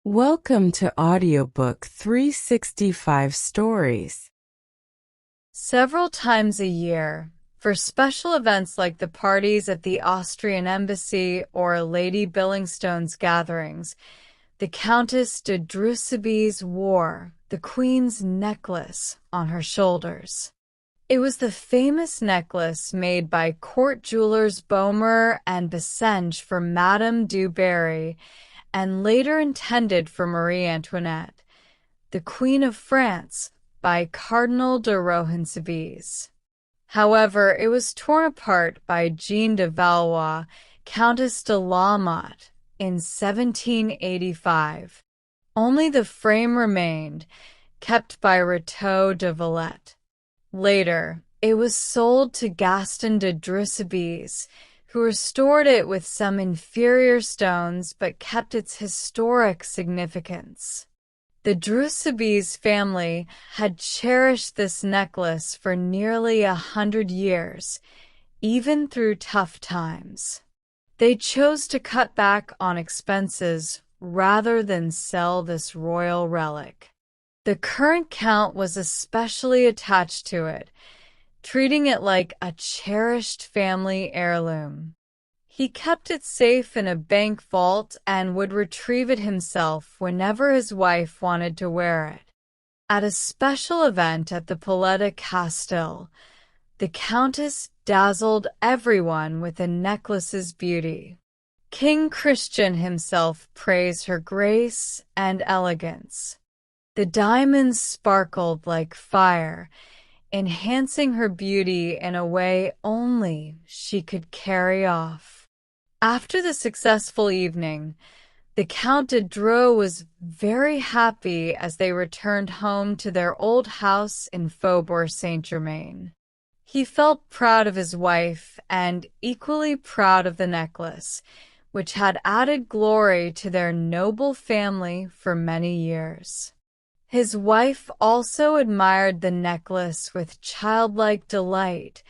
Welcome to Audiobook 365 Stories. Several times a year, for special events like the parties at the Austrian embassy or Lady Billingstone's gatherings, the Countess de Drusibys wore the Queen's necklace on her shoulders. It was the famous necklace made by court jewelers Boehmer and Bassenge for Madame du Barry, and later intended for Marie Antoinette, the Queen of France, by Cardinal de Rohan-Soubise. However, it was torn apart by Jeanne de Valois, Countess de La Motte, in 1785. Only the frame remained, kept by Rateau de Valette. Later, it was sold to Gaston de Drusibys, who restored it with some inferior stones but kept its historic significance. The Drusibys family had cherished this necklace for nearly 100 years, even through tough times. They chose to cut back on expenses rather than sell this royal relic. The current count was especially attached to it, treating it like a cherished family heirloom. He kept it safe in a bank vault and would retrieve it himself whenever his wife wanted to wear it. At a special event at the Palais de Castille, the Countess dazzled everyone with the necklace's beauty. King Christian himself praised her grace and elegance. The diamonds sparkled like fire, enhancing her beauty in a way only she could carry off. After the successful evening, the Count de Dreux was very happy as they returned home to their old house in Faubourg Saint-Germain. He felt proud of his wife and equally proud of the necklace, which had added glory to their noble family for many years. His wife also admired the necklace with childlike delight,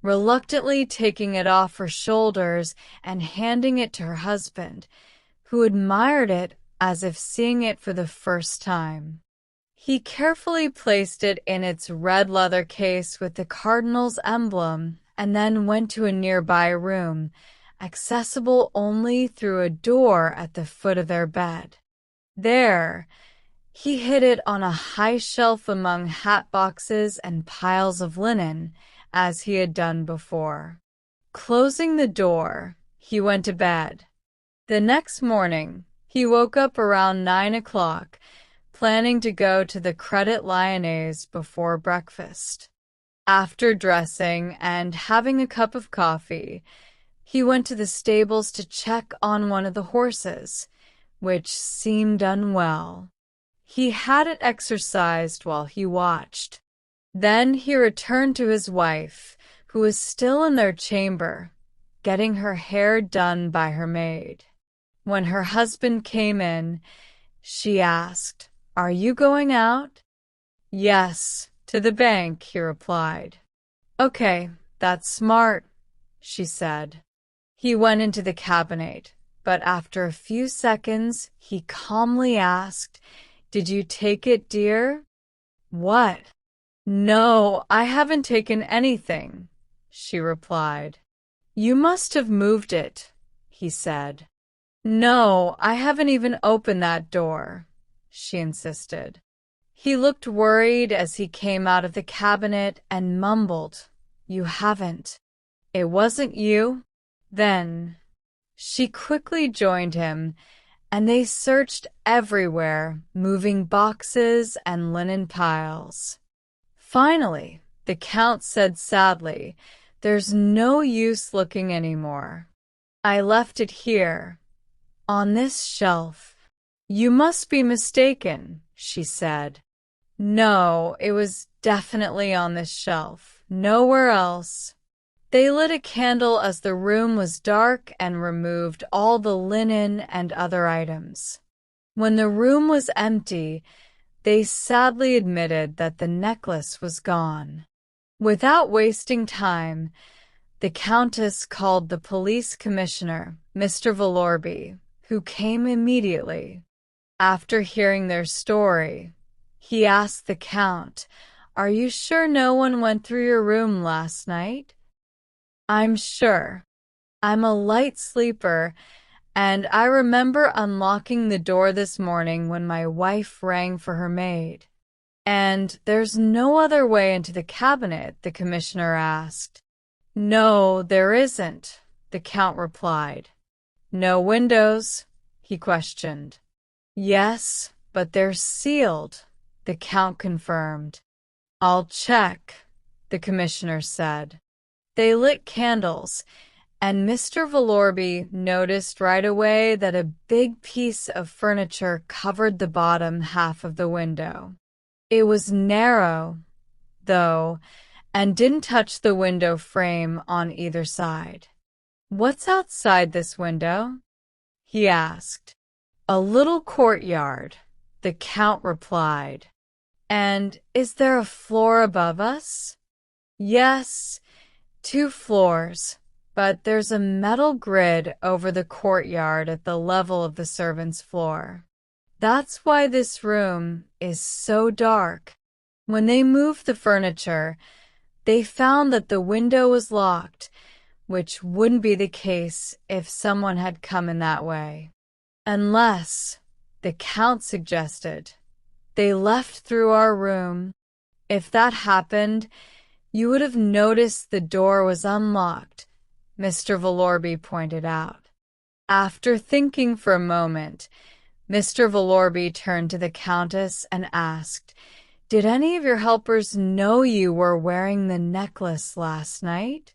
reluctantly taking it off her shoulders and handing it to her husband, who admired it as if seeing it for the first time. He carefully placed it in its red leather case with the cardinal's emblem and then went to a nearby room, accessible only through a door at the foot of their bed. There, he hid it on a high shelf among hat boxes and piles of linen, as he had done before. Closing the door, he went to bed. The next morning, he woke up around 9 o'clock, planning to go to the Credit Lyonnais before breakfast. After dressing and having a cup of coffee, he went to the stables to check on one of the horses, which seemed unwell. He had it exercised while he watched. Then he returned to his wife, who was still in their chamber, getting her hair done by her maid. When her husband came in, she asked, "Are you going out?" "Yes, to the bank," he replied. "Okay, that's smart," she said. He went into the cabinet, but after a few seconds, he calmly asked, "Did you take it, dear?" "What?" "No, I haven't taken anything," she replied. "You must have moved it," he said. "No, I haven't even opened that door," she insisted. He looked worried as he came out of the cabinet and mumbled, "You haven't. It wasn't you?" Then she quickly joined him, and they searched everywhere, moving boxes and linen piles. Finally, the Count said sadly, "There's no use looking anymore. I left it here, on this shelf." "You must be mistaken," she said. "No, it was definitely on this shelf, nowhere else." They lit a candle as the room was dark and removed all the linen and other items. When the room was empty, they sadly admitted that the necklace was gone. Without wasting time, the Countess called the police commissioner, Mr. Villorby, who came immediately. After hearing their story, he asked the Count, "Are you sure no one went through your room last night?" "I'm sure. I'm a light sleeper, and I remember unlocking the door this morning when my wife rang for her maid." "And there's no other way into the cabinet?" the commissioner asked. "No, there isn't," the Count replied. "No windows?" he questioned. "Yes, but they're sealed," the Count confirmed. "I'll check," the commissioner said. They lit candles, and Mr. Valorby noticed right away that a big piece of furniture covered the bottom half of the window. It was narrow, though, and didn't touch the window frame on either side. "What's outside this window?" he asked. "A little courtyard," the Count replied. "And is there a floor above us?" "Yes, 2 floors, but there's a metal grid over the courtyard at the level of the servants' floor. That's why this room is so dark." When they moved the furniture, they found that the window was locked, which wouldn't be the case if someone had come in that way. "Unless," the Count suggested, "they left through our room. If that happened, you would have noticed the door was unlocked," Mr. Valorby pointed out. After thinking for a moment, Mr. Valorby turned to the Countess and asked, "Did any of your helpers know you were wearing the necklace last night?"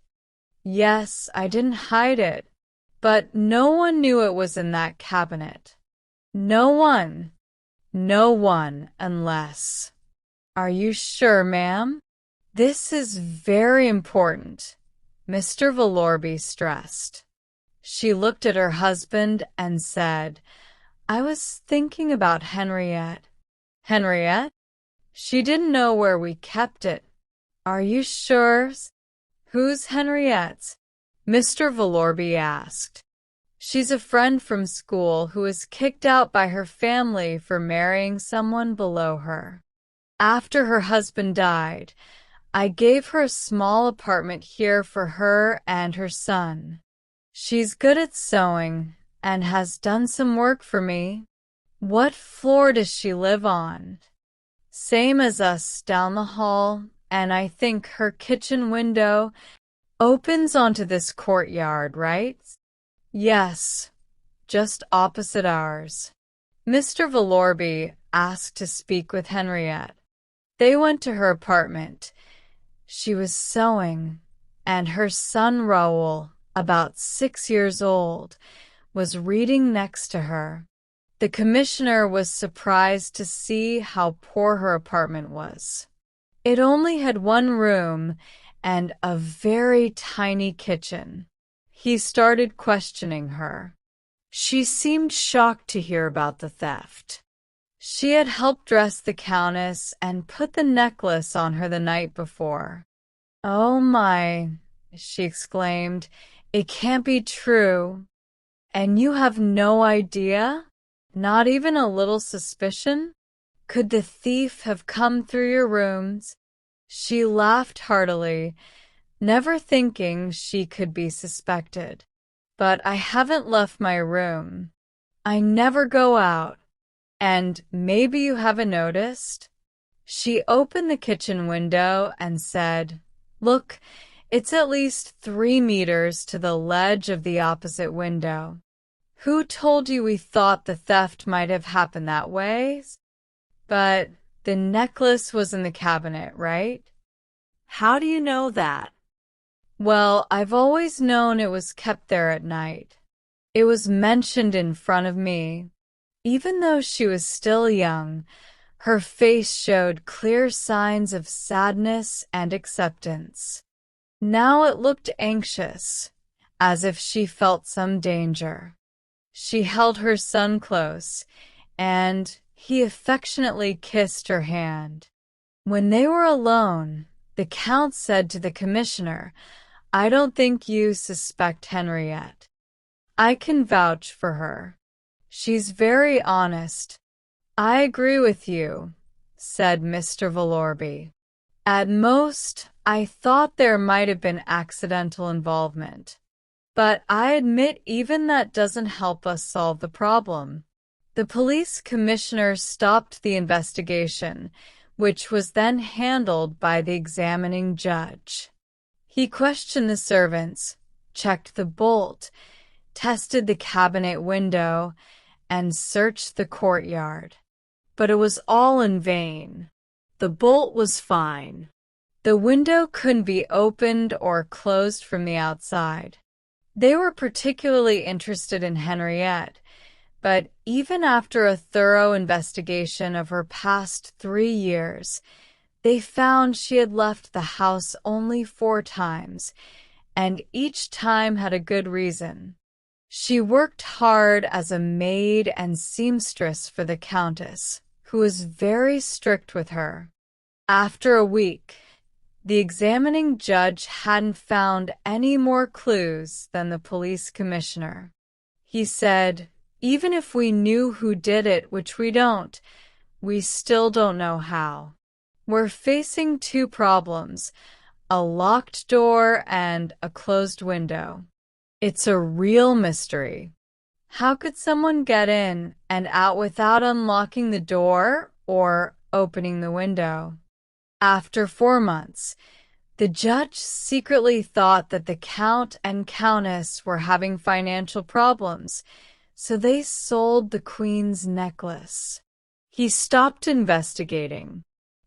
"Yes, I didn't hide it, but no one knew it was in that cabinet." "No one?" "No one, unless—" "Are you sure, ma'am?" "This is very important," Mr. Valorby stressed. She looked at her husband and said, "I was thinking about Henriette." "Henriette? She didn't know where we kept it." "Are you sure?" "Who's Henriette?" Mr. Valorby asked. "She's a friend from school who was kicked out by her family for marrying someone below her. After her husband died, I gave her a small apartment here for her and her son. She's good at sewing and has done some work for me." "What floor does she live on?" "Same as us down the hall, and I think her kitchen window opens onto this courtyard, right?" "Yes, just opposite ours." Mr. Valorby asked to speak with Henriette. They went to her apartment. She was sewing, and her son Raoul, about 6 years old, was reading next to her. The commissioner was surprised to see how poor her apartment was. It only had one room and a very tiny kitchen. He started questioning her. She seemed shocked to hear about the theft. She had helped dress the Countess and put the necklace on her the night before. "Oh my," she exclaimed, "it can't be true. And you have no idea? Not even a little suspicion? Could the thief have come through your rooms?" She laughed heartily, never thinking she could be suspected. "But I haven't left my room. I never go out. And maybe you haven't noticed?" She opened the kitchen window and said, "Look, it's at least 3 meters to the ledge of the opposite window. Who told you we thought the theft might have happened that way?" "But the necklace was in the cabinet, right?" "How do you know that?" "Well, I've always known it was kept there at night. It was mentioned in front of me." Even though she was still young, her face showed clear signs of sadness and acceptance. Now it looked anxious, as if she felt some danger. She held her son close, and he affectionately kissed her hand. When they were alone, the Count said to the commissioner, "I don't think you suspect Henriette. I can vouch for her. She's very honest I agree with you, said Mr. Valorby. At most, I thought there might have been accidental involvement. But I admit even that doesn't help us solve the problem. The police commissioner stopped the investigation, which was then handled by the examining judge. He questioned the servants, checked the bolt, tested the cabinet window, and searched the courtyard. But it was all in vain. The bolt was fine. The window couldn't be opened or closed from the outside. They were particularly interested in Henriette, but even after a thorough investigation of her past 3 years, they found she had left the house only 4 times, and each time had a good reason. She worked hard as a maid and seamstress for the Countess, who was very strict with her. After a week, the examining judge hadn't found any more clues than the police commissioner. He said, even if we knew who did it, which we don't, we still don't know how. We're facing 2 problems, a locked door and a closed window. It's a real mystery. How could someone get in and out without unlocking the door or opening the window? After 4 months, the judge secretly thought that the Count and Countess were having financial problems, so they sold the Queen's necklace. He stopped investigating.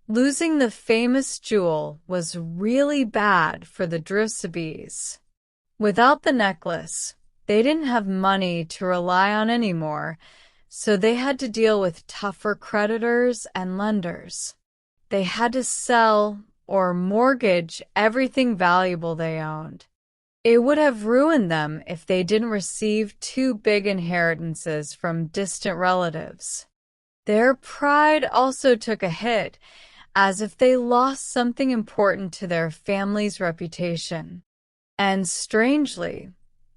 Losing the famous jewel was really bad for the Drusibys. Without the necklace, they didn't have money to rely on anymore, so they had to deal with tougher creditors and lenders. They had to sell or mortgage everything valuable they owned. It would have ruined them if they didn't receive 2 big inheritances from distant relatives. Their pride also took a hit, as if they lost something important to their family's reputation. And strangely,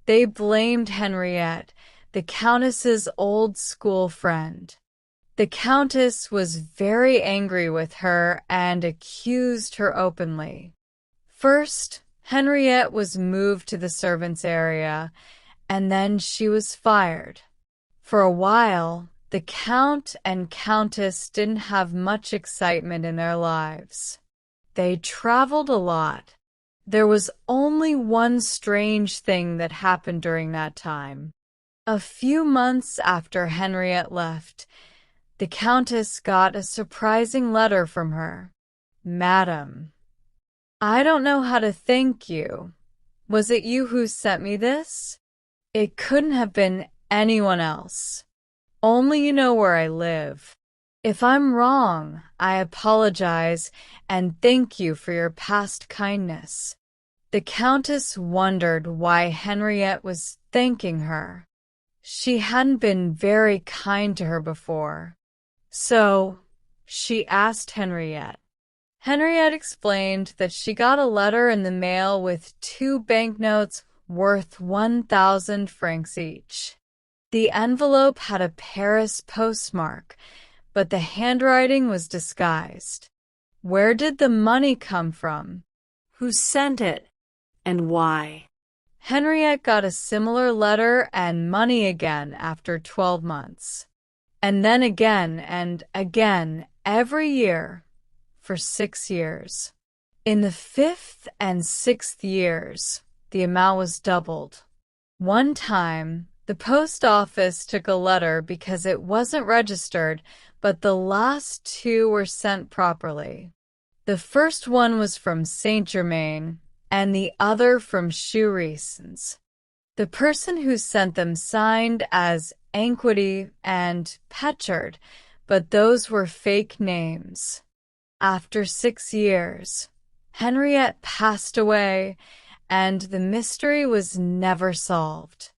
they blamed Henriette, the Countess's old school friend. The Countess was very angry with her and accused her openly. First, Henriette was moved to the servants' area, and then she was fired. For a while, the Count and Countess didn't have much excitement in their lives. They traveled a lot. There was only one strange thing that happened during that time. A few months after Henriette left, the Countess got a surprising letter from her. Madam, I don't know how to thank you. Was it you who sent me this? It couldn't have been anyone else. Only you know where I live. If I'm wrong, I apologize and thank you for your past kindness. The Countess wondered why Henriette was thanking her. She hadn't been very kind to her before. So, she asked Henriette. Henriette explained that she got a letter in the mail with 2 banknotes worth 1,000 francs each. The envelope had a Paris postmark, but the handwriting was disguised. Where did the money come from? Who sent it? And why? Henriette got a similar letter and money again after 12 months. And then again and again every year for 6 years. In the 5th and 6th years, the amount was doubled. One time, the post office took a letter because it wasn't registered, but the last 2 were sent properly. The first one was from Saint-Germain, and the other from Chourisons. The person who sent them signed as Anquety and Petchard, but those were fake names. After 6 years, Henriette passed away, and the mystery was never solved.